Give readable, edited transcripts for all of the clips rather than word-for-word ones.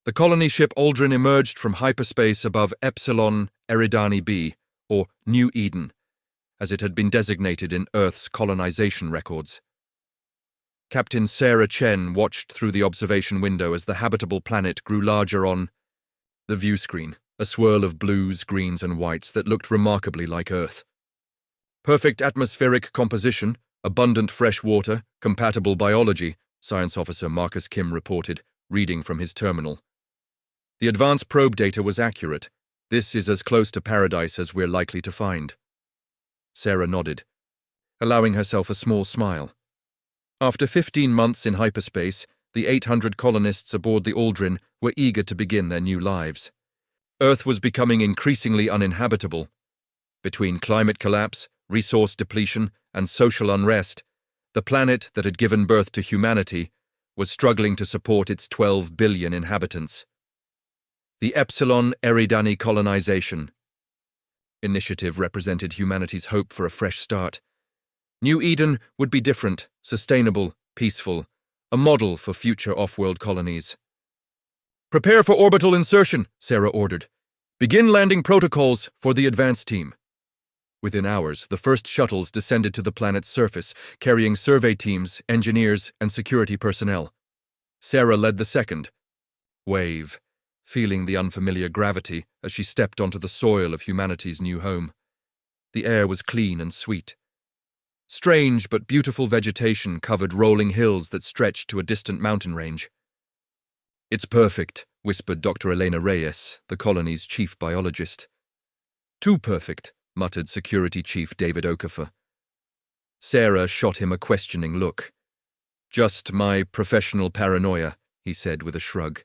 The colony ship Aldrin emerged from hyperspace above Epsilon Eridani B, or New Eden, as it had been designated in Earth's colonization records. Captain Sarah Chen watched through the observation window as the habitable planet grew larger on the view screen, a swirl of blues, greens, and whites that looked remarkably like Earth. Perfect atmospheric composition, abundant fresh water, compatible biology, Science Officer Marcus Kim reported, reading from his terminal. The advanced probe data was accurate. This is as close to paradise as we're likely to find. Sarah nodded, allowing herself a small smile. After 15 months in hyperspace, the 800 colonists aboard the Aldrin were eager to begin their new lives. Earth was becoming increasingly uninhabitable. Between climate collapse, resource depletion, and social unrest, the planet that had given birth to humanity was struggling to support its 12 billion inhabitants. The Epsilon Eridani colonization initiative represented humanity's hope for a fresh start. New Eden would be different, sustainable, peaceful, a model for future off-world colonies. "Prepare for orbital insertion," Sarah ordered. "Begin landing protocols for the advance team." Within hours, the first shuttles descended to the planet's surface, carrying survey teams, engineers, and security personnel. Sarah led the second wave, feeling the unfamiliar gravity as she stepped onto the soil of humanity's new home. The air was clean and sweet. Strange but beautiful vegetation covered rolling hills that stretched to a distant mountain range. "It's perfect," whispered Dr. Elena Reyes, the colony's chief biologist. "Too perfect," muttered Security Chief David Okafor. Sarah shot him a questioning look. "Just my professional paranoia," he said with a shrug.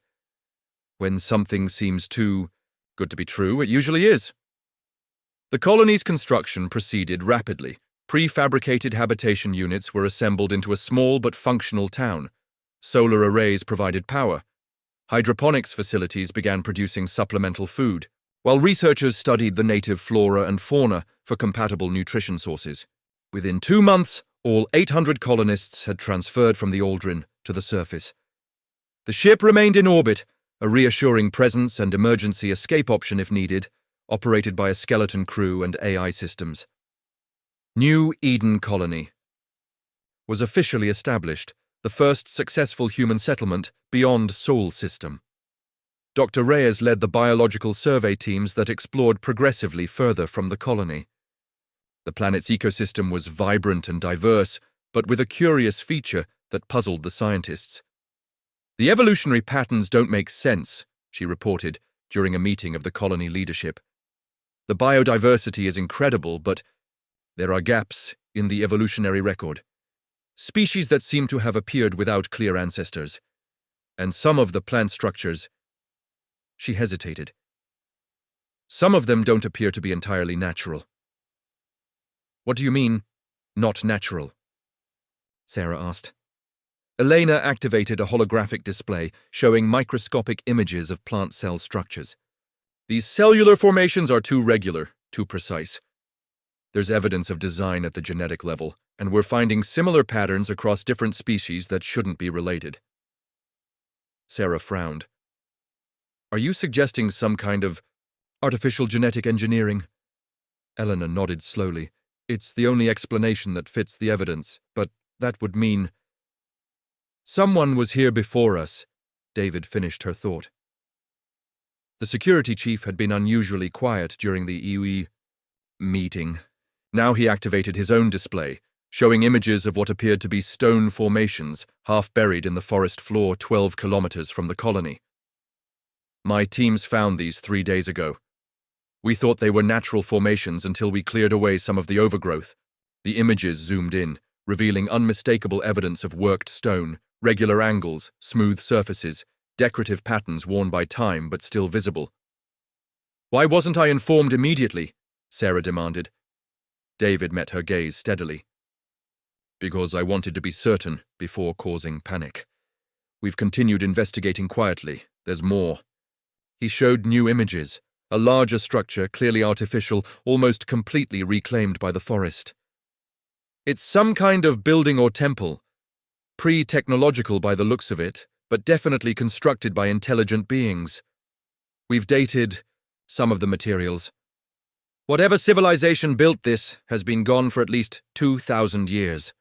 "When something seems too good to be true, it usually is." The colony's construction proceeded rapidly. Prefabricated habitation units were assembled into a small but functional town. Solar arrays provided power. Hydroponics facilities began producing supplemental food, while researchers studied the native flora and fauna for compatible nutrition sources. Within 2 months, all 800 colonists had transferred from the Aldrin to the surface. The ship remained in orbit, a reassuring presence and emergency escape option if needed, operated by a skeleton crew and AI systems. New Eden Colony was officially established, the first successful human settlement beyond Sol System. Dr. Reyes led the biological survey teams that explored progressively further from the colony. The planet's ecosystem was vibrant and diverse, but with a curious feature that puzzled the scientists. "The evolutionary patterns don't make sense," she reported during a meeting of the colony leadership. "The biodiversity is incredible, but there are gaps in the evolutionary record. Species that seem to have appeared without clear ancestors. And some of the plant structures..." She hesitated. "Some of them don't appear to be entirely natural." "What do you mean, not natural?" Sarah asked. Elena activated a holographic display showing microscopic images of plant cell structures. "These cellular formations are too regular, too precise. There's evidence of design at the genetic level, and we're finding similar patterns across different species that shouldn't be related." Sarah frowned. "Are you suggesting some kind of artificial genetic engineering?" Eleanor nodded slowly. "It's the only explanation that fits the evidence, but that would mean..." "Someone was here before us," David finished her thought. The security chief had been unusually quiet during the EUE meeting. Now he activated his own display, showing images of what appeared to be stone formations half buried in the forest floor 12 kilometers from the colony. "My teams found these 3 days ago. We thought they were natural formations until we cleared away some of the overgrowth." The images zoomed in, revealing unmistakable evidence of worked stone, regular angles, smooth surfaces, decorative patterns worn by time but still visible. "Why wasn't I informed immediately?" Sarah demanded. David met her gaze steadily. "Because I wanted to be certain before causing panic. We've continued investigating quietly. There's more." He showed new images, a larger structure, clearly artificial, almost completely reclaimed by the forest. "It's some kind of building or temple. Pre-technological by the looks of it, but definitely constructed by intelligent beings. We've dated some of the materials. Whatever civilization built this has been gone for at least 2,000 years.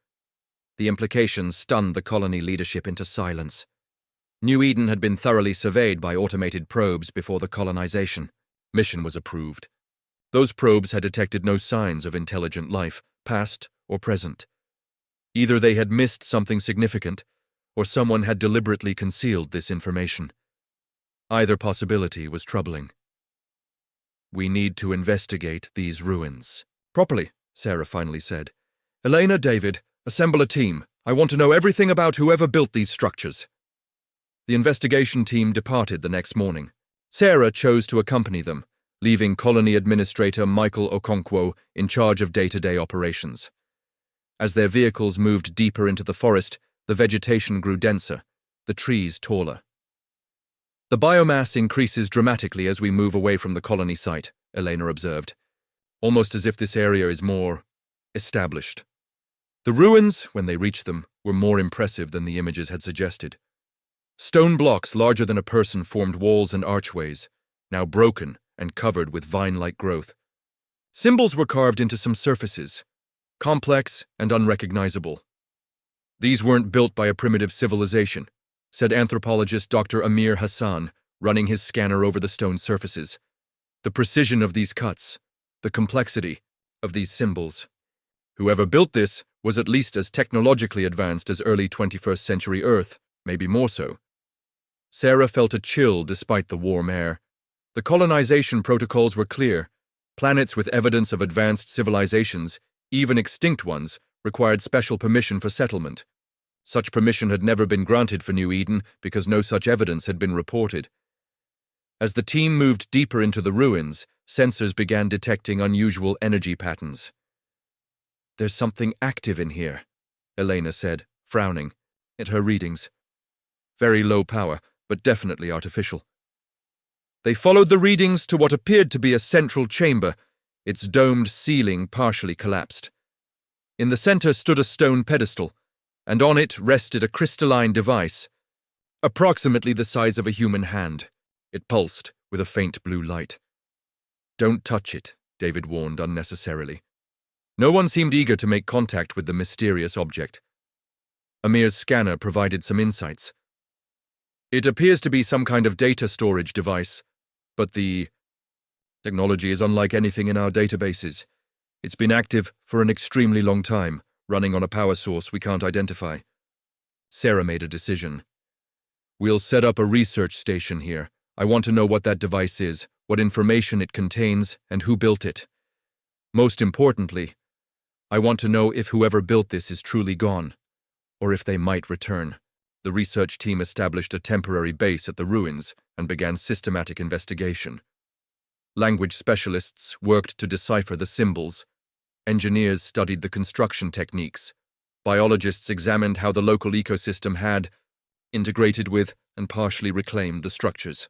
The implications stunned the colony leadership into silence. New Eden had been thoroughly surveyed by automated probes before the colonization. Mission was approved. Those probes had detected no signs of intelligent life, past or present. Either they had missed something significant, or someone had deliberately concealed this information. Either possibility was troubling. "We need to investigate these ruins." "Properly," Sarah finally said. "Elena, David, assemble a team. I want to know everything about whoever built these structures." The investigation team departed the next morning. Sarah chose to accompany them, leaving Colony Administrator Michael Okonkwo in charge of day-to-day operations. As their vehicles moved deeper into the forest, the vegetation grew denser, the trees taller. "The biomass increases dramatically as we move away from the colony site," Elena observed, "almost as if this area is more established." The ruins, when they reached them, were more impressive than the images had suggested. Stone blocks larger than a person formed walls and archways, now broken and covered with vine-like growth. Symbols were carved into some surfaces, complex and unrecognizable. "These weren't built by a primitive civilization," said anthropologist Dr. Amir Hassan, running his scanner over the stone surfaces. "The precision of these cuts, the complexity of these symbols. Whoever built this was at least as technologically advanced as early 21st century Earth, maybe more so." Sarah felt a chill despite the warm air. The colonization protocols were clear. Planets with evidence of advanced civilizations, even extinct ones, required special permission for settlement. Such permission had never been granted for New Eden because no such evidence had been reported. As the team moved deeper into the ruins, sensors began detecting unusual energy patterns. "There's something active in here," Elena said, frowning at her readings. "Very low power, but definitely artificial." They followed the readings to what appeared to be a central chamber, its domed ceiling partially collapsed. In the center stood a stone pedestal, and on it rested a crystalline device, approximately the size of a human hand. It pulsed with a faint blue light. "Don't touch it," David warned unnecessarily. No one seemed eager to make contact with the mysterious object. Amir's scanner provided some insights. "It appears to be some kind of data storage device, but the technology is unlike anything in our databases. It's been active for an extremely long time, running on a power source we can't identify." Sarah made a decision. "We'll set up a research station here. I want to know what that device is, what information it contains, and who built it. Most importantly, I want to know if whoever built this is truly gone, or if they might return." The research team established a temporary base at the ruins and began systematic investigation. Language specialists worked to decipher the symbols. Engineers studied the construction techniques. Biologists examined how the local ecosystem had integrated with and partially reclaimed the structures.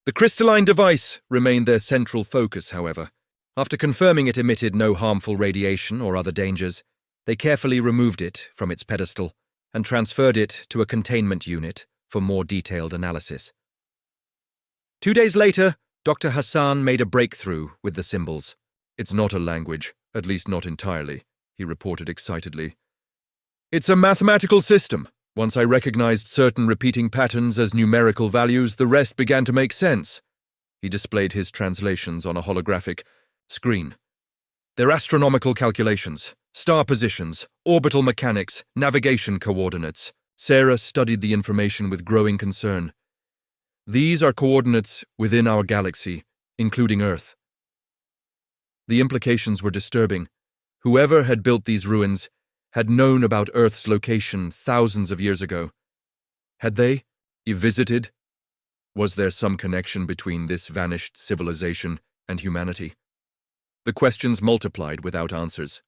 The crystalline device remained their central focus, however. After confirming it emitted no harmful radiation or other dangers, they carefully removed it from its pedestal and transferred it to a containment unit for more detailed analysis. 2 days later, Dr. Hassan made a breakthrough with the symbols. "It's not a language, at least not entirely," he reported excitedly. "It's a mathematical system. Once I recognized certain repeating patterns as numerical values, the rest began to make sense." He displayed his translations on a holographic screen. "They're astronomical calculations, star positions, orbital mechanics, navigation coordinates." Sarah studied the information with growing concern. "These are coordinates within our galaxy, including Earth." The implications were disturbing. Whoever had built these ruins had known about Earth's location thousands of years ago. Had they visited? Was there some connection between this vanished civilization and humanity? The questions multiplied without answers.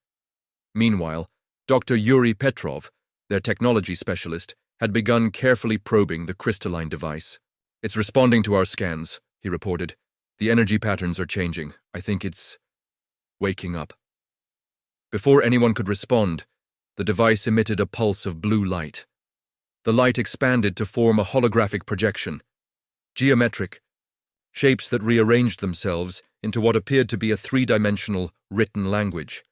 Meanwhile, Dr. Yuri Petrov, their technology specialist, had begun carefully probing the crystalline device. "It's responding to our scans," he reported. "The energy patterns are changing. I think it's waking up." Before anyone could respond, the device emitted a pulse of blue light. The light expanded to form a holographic projection. Geometric. Shapes that rearranged themselves into what appeared to be a three-dimensional written language.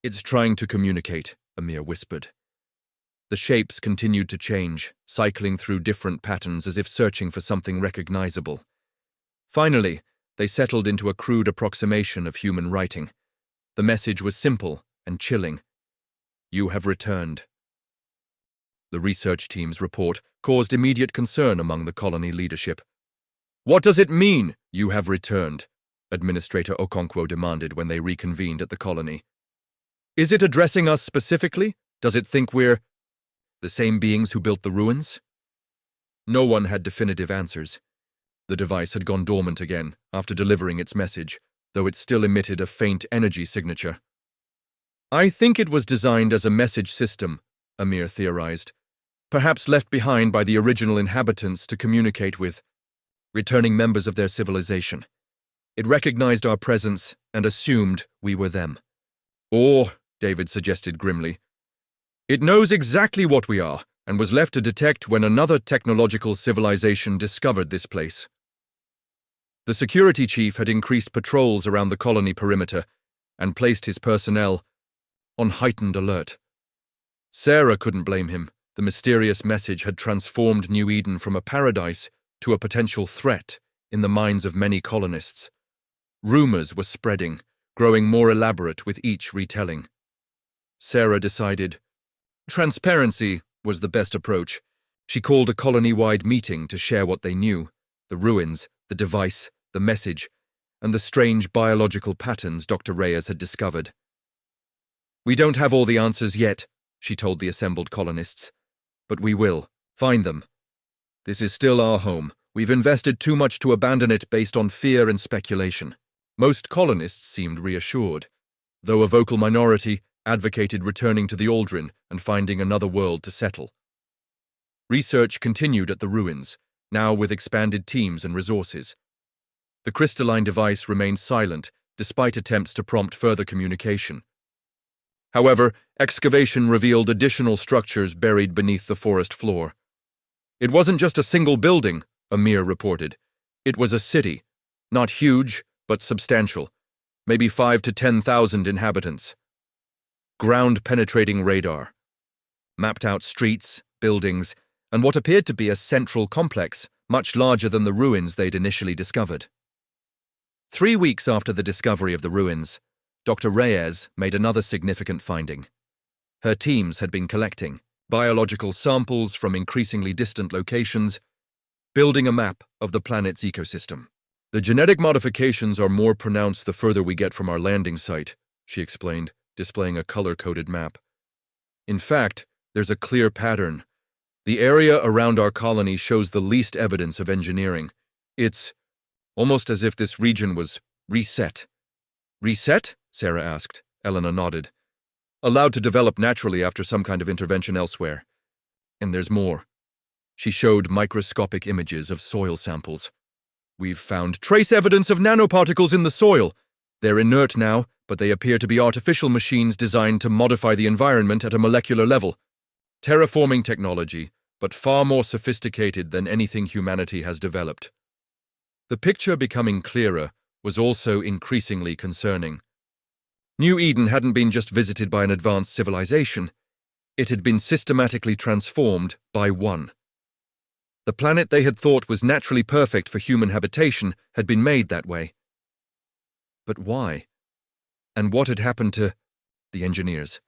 "It's trying to communicate," Amir whispered. The shapes continued to change, cycling through different patterns as if searching for something recognizable. Finally, they settled into a crude approximation of human writing. The message was simple and chilling. "You have returned." The research team's report caused immediate concern among the colony leadership. "What does it mean, 'you have returned'?" Administrator Okonkwo demanded when they reconvened at the colony. "Is it addressing us specifically? Does it think we're the same beings who built the ruins?" No one had definitive answers. The device had gone dormant again after delivering its message, though it still emitted a faint energy signature. "I think it was designed as a message system," Amir theorized, "perhaps left behind by the original inhabitants to communicate with returning members of their civilization. It recognized our presence and assumed we were them." "Or," David suggested grimly, "it knows exactly what we are and was left to detect when another technological civilization discovered this place." The security chief had increased patrols around the colony perimeter and placed his personnel on heightened alert. Sarah couldn't blame him. The mysterious message had transformed New Eden from a paradise to a potential threat in the minds of many colonists. Rumors were spreading, growing more elaborate with each retelling. Sarah decided transparency was the best approach. She called a colony-wide meeting to share what they knew: the ruins, the device, the message, and the strange biological patterns Dr. Reyes had discovered. "We don't have all the answers yet," she told the assembled colonists, "but we will find them. This is still our home. We've invested too much to abandon it based on fear and speculation." Most colonists seemed reassured, though a vocal minority advocated returning to the Aldrin and finding another world to settle. Research continued at the ruins, now with expanded teams and resources. The crystalline device remained silent despite attempts to prompt further communication. However, excavation revealed additional structures buried beneath the forest floor. "It wasn't just a single building," Amir reported. "It was a city, not huge, but substantial, maybe 5,000 to 10,000 inhabitants. Ground-penetrating radar mapped out streets, buildings, and what appeared to be a central complex, much larger than the ruins they'd initially discovered." 3 weeks after the discovery of the ruins, Dr. Reyes made another significant finding. Her teams had been collecting biological samples from increasingly distant locations, building a map of the planet's ecosystem. "The genetic modifications are more pronounced the further we get from our landing site," she explained, displaying a color-coded map. "In fact, there's a clear pattern. The area around our colony shows the least evidence of engineering. It's almost as if this region was reset." "Reset?" Sarah asked. Elena nodded. "Allowed to develop naturally after some kind of intervention elsewhere. And there's more." She showed microscopic images of soil samples. "We've found trace evidence of nanoparticles in the soil. They're inert now, but they appear to be artificial machines designed to modify the environment at a molecular level. Terraforming technology, but far more sophisticated than anything humanity has developed." The picture becoming clearer was also increasingly concerning. New Eden hadn't been just visited by an advanced civilization. It had been systematically transformed by one. The planet they had thought was naturally perfect for human habitation had been made that way. But why? And what had happened to the engineers?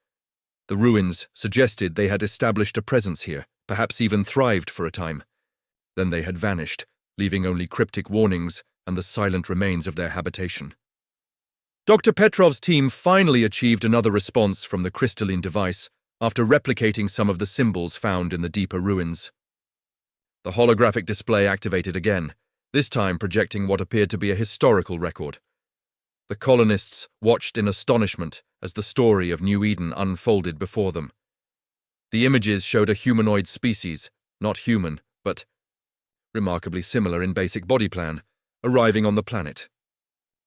The ruins suggested they had established a presence here, perhaps even thrived for a time. Then they had vanished, leaving only cryptic warnings and the silent remains of their habitation. Dr. Petrov's team finally achieved another response from the crystalline device after replicating some of the symbols found in the deeper ruins. The holographic display activated again, this time projecting what appeared to be a historical record. The colonists watched in astonishment as the story of New Eden unfolded before them. The images showed a humanoid species, not human, but remarkably similar in basic body plan, arriving on the planet.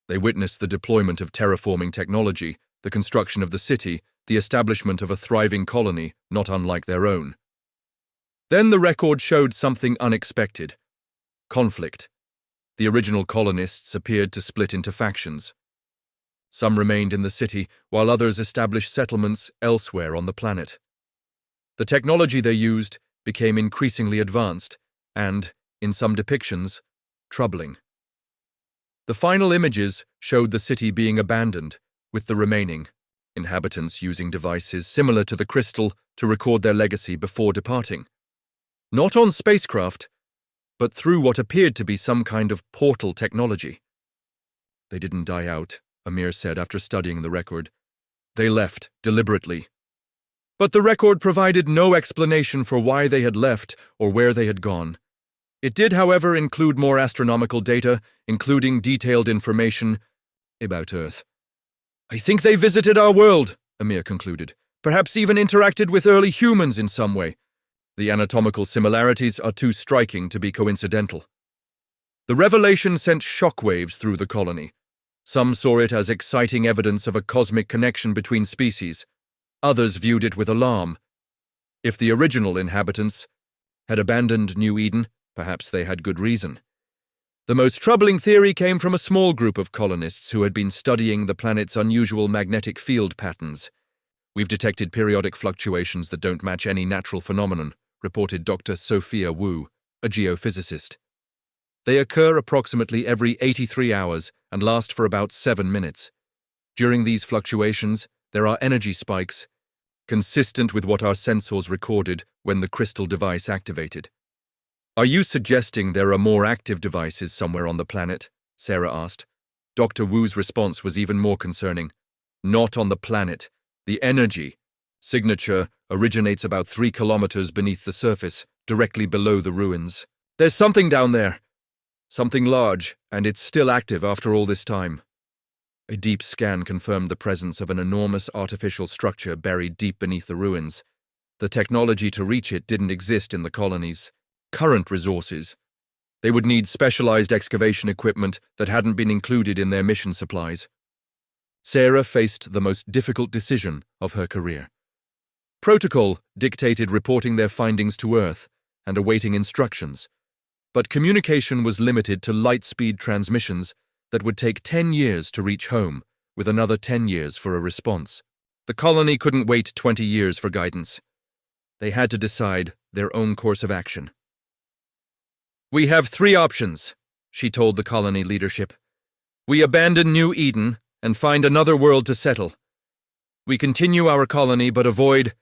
They witnessed the deployment of terraforming technology, the construction of the city, the establishment of a thriving colony not unlike their own. Then the record showed something unexpected. Conflict. The original colonists appeared to split into factions. Some remained in the city, while others established settlements elsewhere on the planet. The technology they used became increasingly advanced and, in some depictions, troubling. The final images showed the city being abandoned, with the remaining inhabitants using devices similar to the crystal to record their legacy before departing. Not on spacecraft, but through what appeared to be some kind of portal technology. They didn't die out, Amir said after studying the record. They left, deliberately. But the record provided no explanation for why they had left or where they had gone. It did, however, include more astronomical data, including detailed information about Earth. I think they visited our world, Amir concluded. Perhaps even interacted with early humans in some way. The anatomical similarities are too striking to be coincidental. The revelation sent shockwaves through the colony. Some saw it as exciting evidence of a cosmic connection between species. Others viewed it with alarm. If the original inhabitants had abandoned New Eden, perhaps they had good reason. The most troubling theory came from a small group of colonists who had been studying the planet's unusual magnetic field patterns. We've detected periodic fluctuations that don't match any natural phenomenon, reported Dr. Sophia Wu, a geophysicist. They occur approximately every 83 hours and last for about 7 minutes. During these fluctuations, there are energy spikes, consistent with what our sensors recorded when the crystal device activated. Are you suggesting there are more active devices somewhere on the planet? Sarah asked. Dr. Wu's response was even more concerning. Not on the planet. The energy signature originates about 3 kilometers beneath the surface, directly below the ruins. There's something down there. Something large, and it's still active after all this time. A deep scan confirmed the presence of an enormous artificial structure buried deep beneath the ruins. The technology to reach it didn't exist in the colony's current resources. They would need specialized excavation equipment that hadn't been included in their mission supplies. Sarah faced the most difficult decision of her career. Protocol dictated reporting their findings to Earth and awaiting instructions, but communication was limited to light-speed transmissions that would take 10 years to reach home, with another 10 years for a response. The colony couldn't wait 20 years for guidance. They had to decide their own course of action. We have 3 options, she told the colony leadership. We abandon New Eden and find another world to settle. We continue our colony but avoid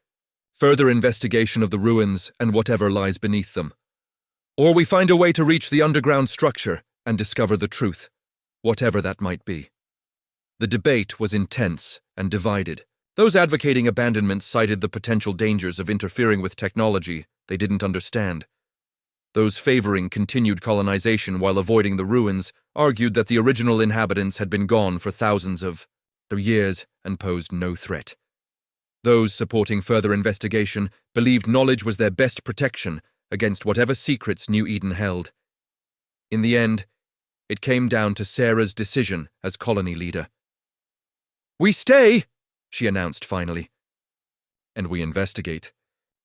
further investigation of the ruins and whatever lies beneath them. Or we find a way to reach the underground structure and discover the truth, whatever that might be. The debate was intense and divided. Those advocating abandonment cited the potential dangers of interfering with technology they didn't understand. Those favoring continued colonization while avoiding the ruins argued that the original inhabitants had been gone for thousands of years and posed no threat. Those supporting further investigation believed knowledge was their best protection against whatever secrets New Eden held. In the end, it came down to Sarah's decision as colony leader. We stay, she announced finally. And we investigate.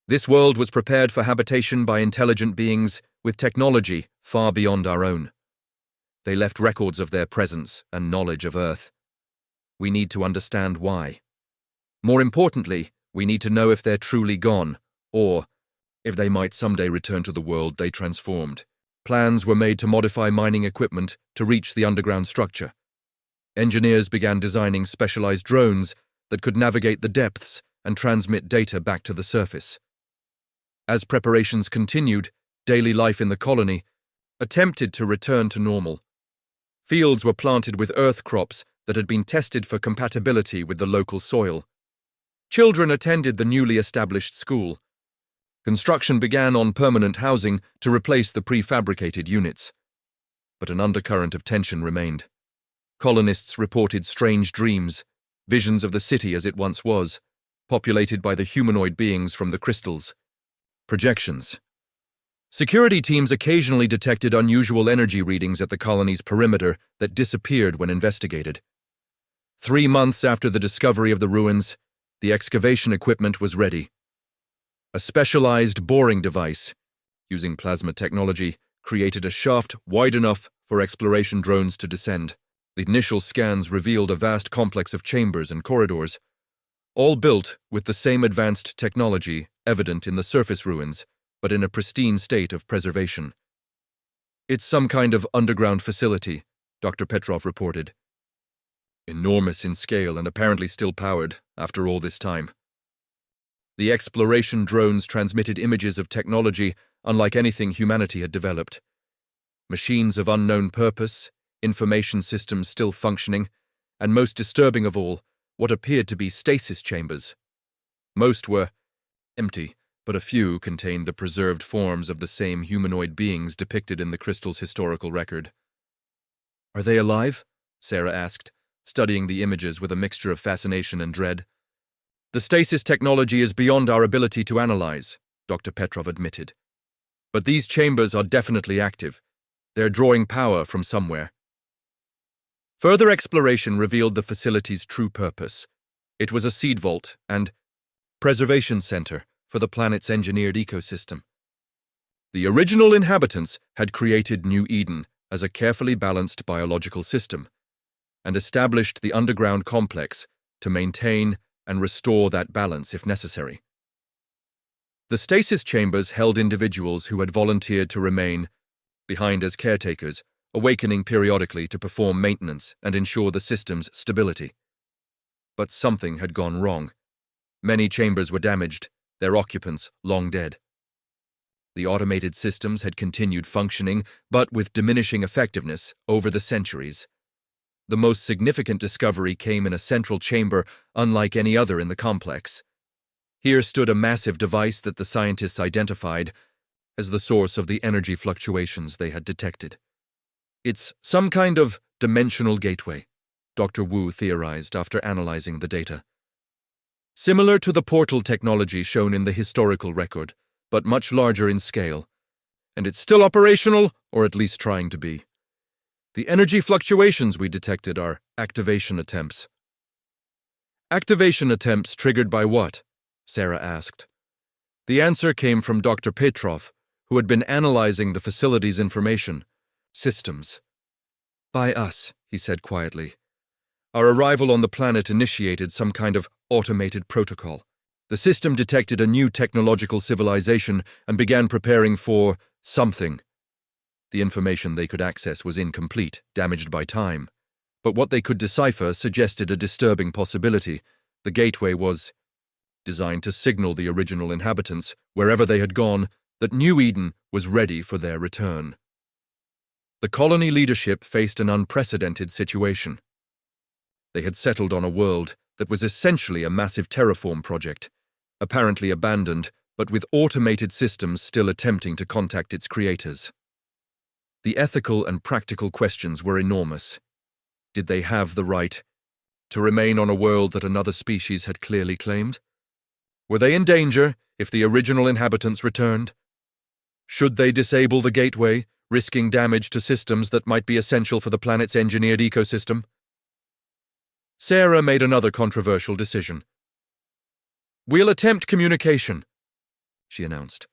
This world was prepared for habitation by intelligent beings with technology far beyond our own. They left records of their presence and knowledge of Earth. We need to understand why. More importantly, we need to know if they're truly gone, or if they might someday return to the world they transformed. Plans were made to modify mining equipment to reach the underground structure. Engineers began designing specialized drones that could navigate the depths and transmit data back to the surface. As preparations continued, daily life in the colony attempted to return to normal. Fields were planted with earth crops that had been tested for compatibility with the local soil. Children attended the newly established school. Construction began on permanent housing to replace the prefabricated units. But an undercurrent of tension remained. Colonists reported strange dreams, visions of the city as it once was, populated by the humanoid beings from the crystals. Projections. Security teams occasionally detected unusual energy readings at the colony's perimeter that disappeared when investigated. 3 months after the discovery of the ruins, the excavation equipment was ready. A specialized boring device, using plasma technology, created a shaft wide enough for exploration drones to descend. The initial scans revealed a vast complex of chambers and corridors, all built with the same advanced technology evident in the surface ruins, but in a pristine state of preservation. "It's some kind of underground facility," Dr. Petrov reported. "Enormous in scale and apparently still powered after all this time." The exploration drones transmitted images of technology unlike anything humanity had developed. Machines of unknown purpose, information systems still functioning, and most disturbing of all, what appeared to be stasis chambers. Most were empty, but a few contained the preserved forms of the same humanoid beings depicted in the crystal's historical record. "Are they alive?" Sarah asked, studying the images with a mixture of fascination and dread. "The stasis technology is beyond our ability to analyze," Dr. Petrov admitted. "But these chambers are definitely active. They're drawing power from somewhere." Further exploration revealed the facility's true purpose. It was a seed vault and preservation center for the planet's engineered ecosystem. The original inhabitants had created New Eden as a carefully balanced biological system and established the underground complex to maintain and restore that balance if necessary. The stasis chambers held individuals who had volunteered to remain behind as caretakers, awakening periodically to perform maintenance and ensure the system's stability. But something had gone wrong. Many chambers were damaged, their occupants long dead. The automated systems had continued functioning, but with diminishing effectiveness over the centuries. The most significant discovery came in a central chamber unlike any other in the complex. Here stood a massive device that the scientists identified as the source of the energy fluctuations they had detected. "It's some kind of dimensional gateway," Dr. Wu theorized after analyzing the data. "Similar to the portal technology shown in the historical record, but much larger in scale. And it's still operational, or at least trying to be. The energy fluctuations we detected are activation attempts." "Activation attempts triggered by what?" Sarah asked. The answer came from Dr. Petrov, who had been analyzing the facility's information. "Systems." "By us," he said quietly. "Our arrival on the planet initiated some kind of automated protocol. The system detected a new technological civilization and began preparing for something. The information they could access was incomplete, damaged by time. But what they could decipher suggested a disturbing possibility. The gateway was designed to signal the original inhabitants, wherever they had gone, that New Eden was ready for their return." The colony leadership faced an unprecedented situation. They had settled on a world that was essentially a massive terraform project, apparently abandoned, but with automated systems still attempting to contact its creators. The ethical and practical questions were enormous. Did they have the right to remain on a world that another species had clearly claimed? Were they in danger if the original inhabitants returned? Should they disable the gateway, risking damage to systems that might be essential for the planet's engineered ecosystem? Sarah made another controversial decision. "We'll attempt communication," she announced.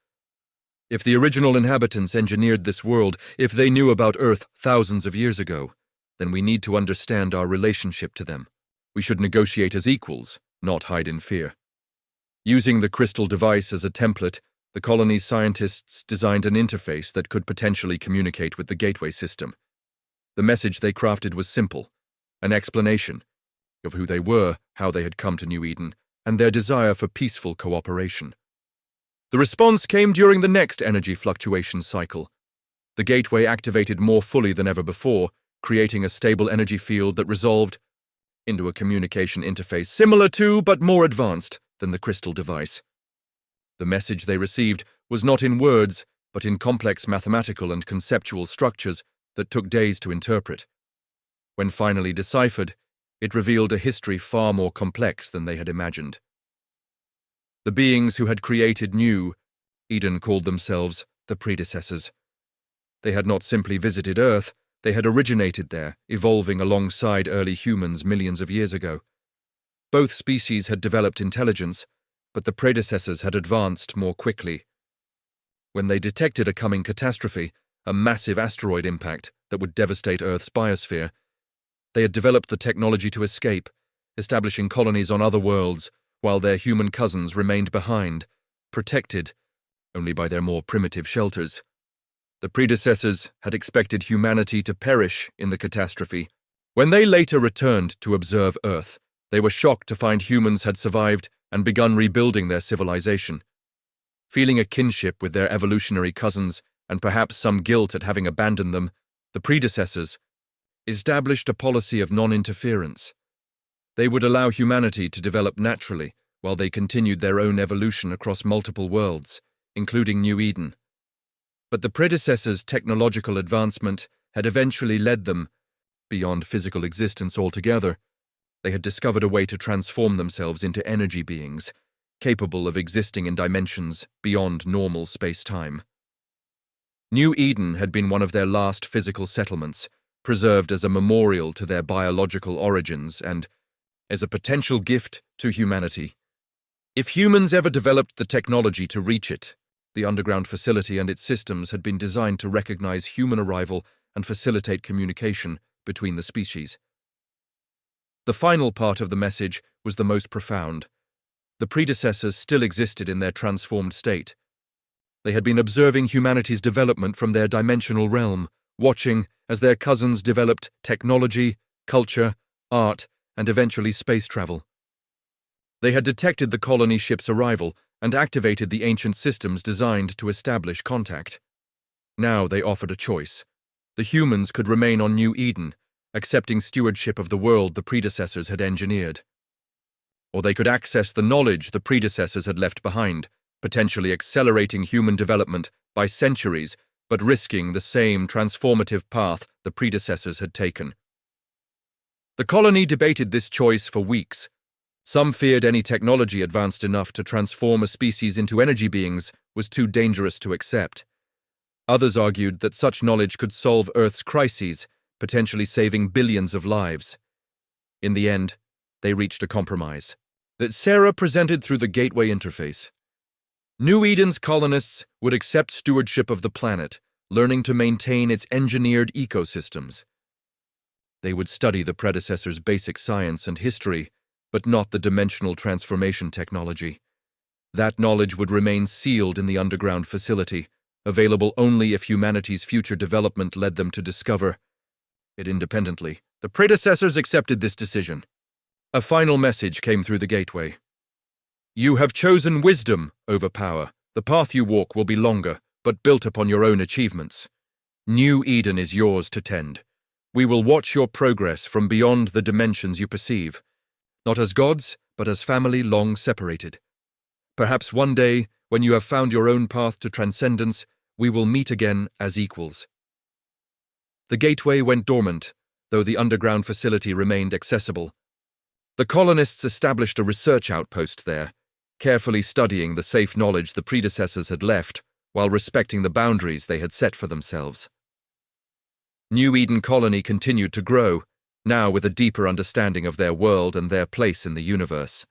"If the original inhabitants engineered this world, if they knew about Earth thousands of years ago, then we need to understand our relationship to them. We should negotiate as equals, not hide in fear." Using the crystal device as a template, the colony's scientists designed an interface that could potentially communicate with the gateway system. The message they crafted was simple, an explanation of who they were, how they had come to New Eden, and their desire for peaceful cooperation. The response came during the next energy fluctuation cycle. The gateway activated more fully than ever before, creating a stable energy field that resolved into a communication interface similar to, but more advanced than the crystal device. The message they received was not in words, but in complex mathematical and conceptual structures that took days to interpret. When finally deciphered, it revealed a history far more complex than they had imagined. The beings who had created New Eden called themselves the predecessors. They had not simply visited Earth, they had originated there, evolving alongside early humans millions of years ago. Both species had developed intelligence, but the predecessors had advanced more quickly. When they detected a coming catastrophe, a massive asteroid impact that would devastate Earth's biosphere, they had developed the technology to escape, establishing colonies on other worlds while their human cousins remained behind, protected only by their more primitive shelters. The predecessors had expected humanity to perish in the catastrophe. When they later returned to observe Earth, they were shocked to find humans had survived and begun rebuilding their civilization. Feeling a kinship with their evolutionary cousins and perhaps some guilt at having abandoned them, the predecessors established a policy of non-interference. They would allow humanity to develop naturally while they continued their own evolution across multiple worlds, including New Eden. But the predecessors' technological advancement had eventually led them beyond physical existence altogether. They had discovered a way to transform themselves into energy beings, capable of existing in dimensions beyond normal space-time. New Eden had been one of their last physical settlements, preserved as a memorial to their biological origins and as a potential gift to humanity. If humans ever developed the technology to reach it, the underground facility and its systems had been designed to recognize human arrival and facilitate communication between the species. The final part of the message was the most profound. The predecessors still existed in their transformed state. They had been observing humanity's development from their dimensional realm, watching as their cousins developed technology, culture, art, and eventually space travel. They had detected the colony ship's arrival and activated the ancient systems designed to establish contact. Now they offered a choice. The humans could remain on New Eden, accepting stewardship of the world the predecessors had engineered. Or they could access the knowledge the predecessors had left behind, potentially accelerating human development by centuries, but risking the same transformative path the predecessors had taken. The colony debated this choice for weeks. Some feared any technology advanced enough to transform a species into energy beings was too dangerous to accept. Others argued that such knowledge could solve Earth's crises, potentially saving billions of lives. In the end, they reached a compromise that Sarah presented through the Gateway interface. New Eden's colonists would accept stewardship of the planet, learning to maintain its engineered ecosystems. They would study the predecessors' basic science and history, but not the dimensional transformation technology. That knowledge would remain sealed in the underground facility, available only if humanity's future development led them to discover it independently. The predecessors accepted this decision. A final message came through the gateway. You have chosen wisdom over power. The path you walk will be longer, but built upon your own achievements. New Eden is yours to tend. We will watch your progress from beyond the dimensions you perceive, not as gods, but as family long separated. Perhaps one day, when you have found your own path to transcendence, we will meet again as equals. The gateway went dormant, though the underground facility remained accessible. The colonists established a research outpost there, carefully studying the safe knowledge the predecessors had left, while respecting the boundaries they had set for themselves. New Eden Colony continued to grow, now with a deeper understanding of their world and their place in the universe.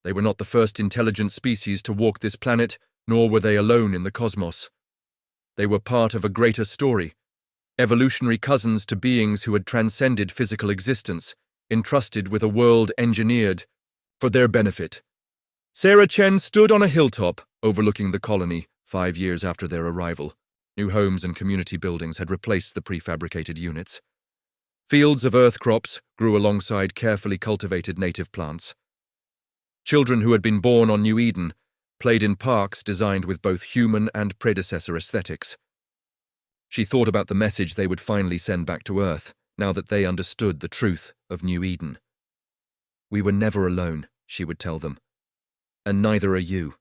They were not the first intelligent species to walk this planet, nor were they alone in the cosmos. They were part of a greater story, evolutionary cousins to beings who had transcended physical existence, entrusted with a world engineered for their benefit. Sarah Chen stood on a hilltop overlooking the colony 5 years after their arrival. New homes and community buildings had replaced the prefabricated units. Fields of earth crops grew alongside carefully cultivated native plants. Children who had been born on New Eden played in parks designed with both human and predecessor aesthetics. She thought about the message they would finally send back to Earth, now that they understood the truth of New Eden. We were never alone, she would tell them. And neither are you.